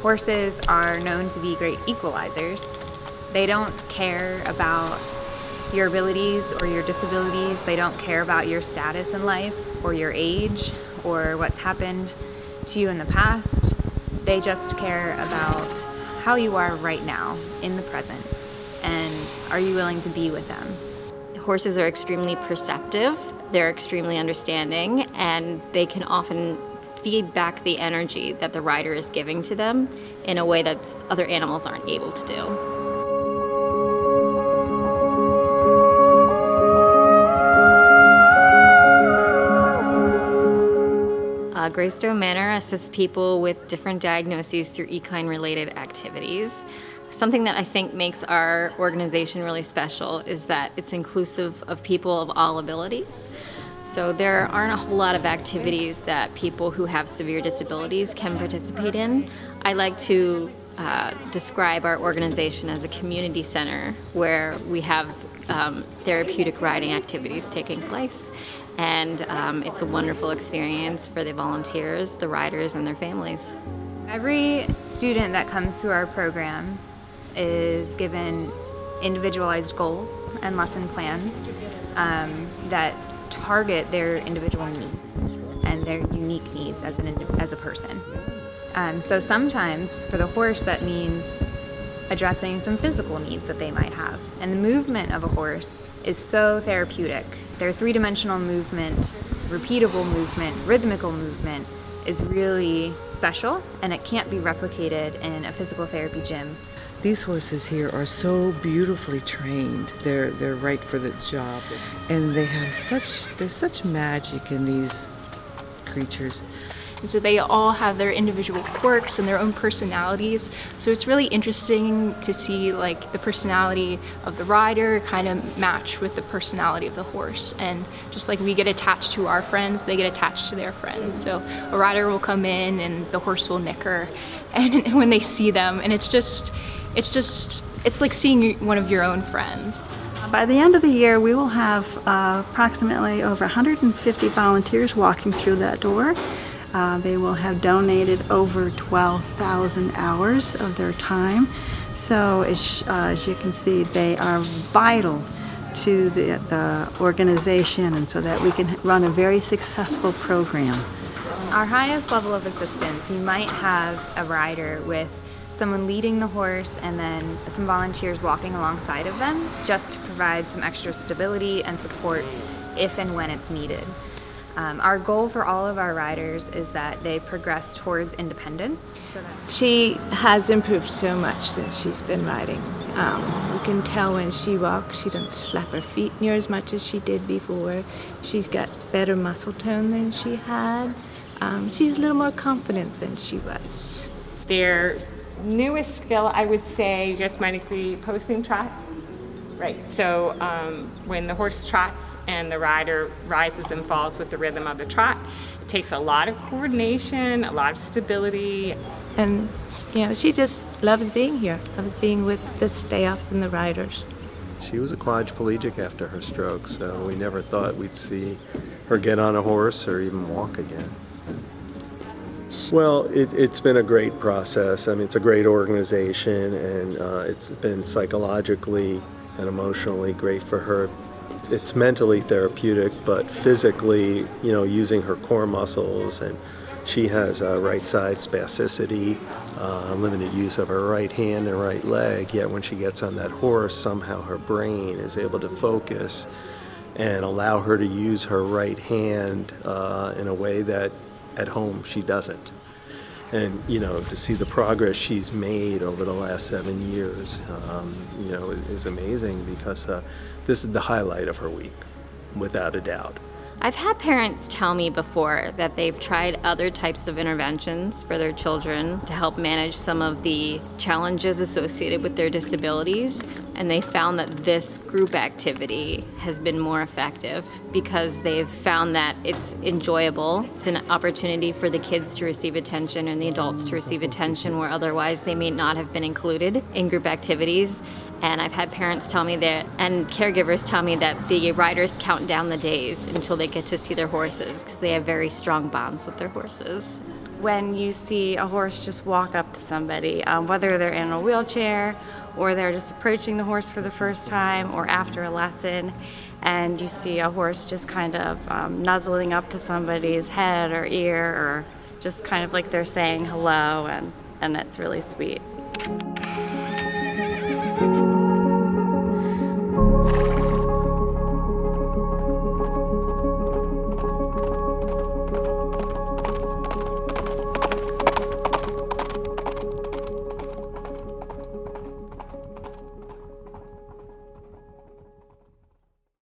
Horses are known to be great equalizers. They don't care about your abilities or your disabilities. They don't care about your status in life or your age or what's happened to you in the past. They just care about how you are right now in the present, and are you willing to be with them? Horses are extremely perceptive, they're extremely understanding, and they can often feed back the energy that the rider is giving to them in a way that other animals aren't able to do. Greystone Manor assists people with different diagnoses through equine-related activities. Something that I think makes our organization really special is that it's inclusive of people of all abilities. So there aren't a whole lot of activities that people who have severe disabilities can participate in. I like to describe our organization as a community center where we have therapeutic riding activities taking place. And it's a wonderful experience for the volunteers, the riders, and their families. Every student that comes through our program is given individualized goals and lesson plans that target their individual needs and their unique needs as a person. So sometimes for the horse that means addressing some physical needs that they might have. And the movement of a horse is so therapeutic. Their three-dimensional movement, repeatable movement, rhythmical movement is really special, and it can't be replicated in a physical therapy gym. These horses here are so beautifully trained. They're right for the job, and there's such magic in these creatures. And so they all have their individual quirks and their own personalities. So it's really interesting to see like the personality of the rider kind of match with the personality of the horse. And just like we get attached to our friends, they get attached to their friends. So a rider will come in and the horse will nicker, and when they see them, and it's like seeing one of your own friends. By the end of the year, we will have approximately over 150 volunteers walking through that door. They will have donated over 12,000 hours of their time. So as you can see, they are vital to the organization, and so that we can run a very successful program. Our highest level of assistance, you might have a rider with someone leading the horse and then some volunteers walking alongside of them just to provide some extra stability and support if and when it's needed. Our goal for all of our riders is that they progress towards independence. She has improved so much since she's been riding. You can tell when she walks, she doesn't slap her feet near as much as she did before. She's got better muscle tone than she had. She's a little more confident than she was. Their newest skill, I would say, just might be posting trot. Right, so when the horse trots and the rider rises and falls with the rhythm of the trot, it takes a lot of coordination, a lot of stability. And she just loves being here, loves being with the staff and the riders. She was a quadriplegic after her stroke, so we never thought we'd see her get on a horse or even walk again. Well, it's been a great process. I mean, it's a great organization, and it's been psychologically and emotionally great for her. It's mentally therapeutic, but physically, using her core muscles, and she has right side spasticity, limited use of her right hand and right leg, yet when she gets on that horse, somehow her brain is able to focus and allow her to use her right hand in a way that at home she doesn't. And to see the progress she's made over the last 7 years, is amazing, because this is the highlight of her week, without a doubt. I've had parents tell me before that they've tried other types of interventions for their children to help manage some of the challenges associated with their disabilities, and they found that this group activity has been more effective because they've found that it's enjoyable. It's an opportunity for the kids to receive attention and the adults to receive attention where otherwise they may not have been included in group activities. And I've had parents tell me that, and caregivers tell me that the riders count down the days until they get to see their horses because they have very strong bonds with their horses. When you see a horse just walk up to somebody, whether they're in a wheelchair or they're just approaching the horse for the first time or after a lesson, and you see a horse just kind of nuzzling up to somebody's head or ear, or just kind of like they're saying hello, and that's really sweet.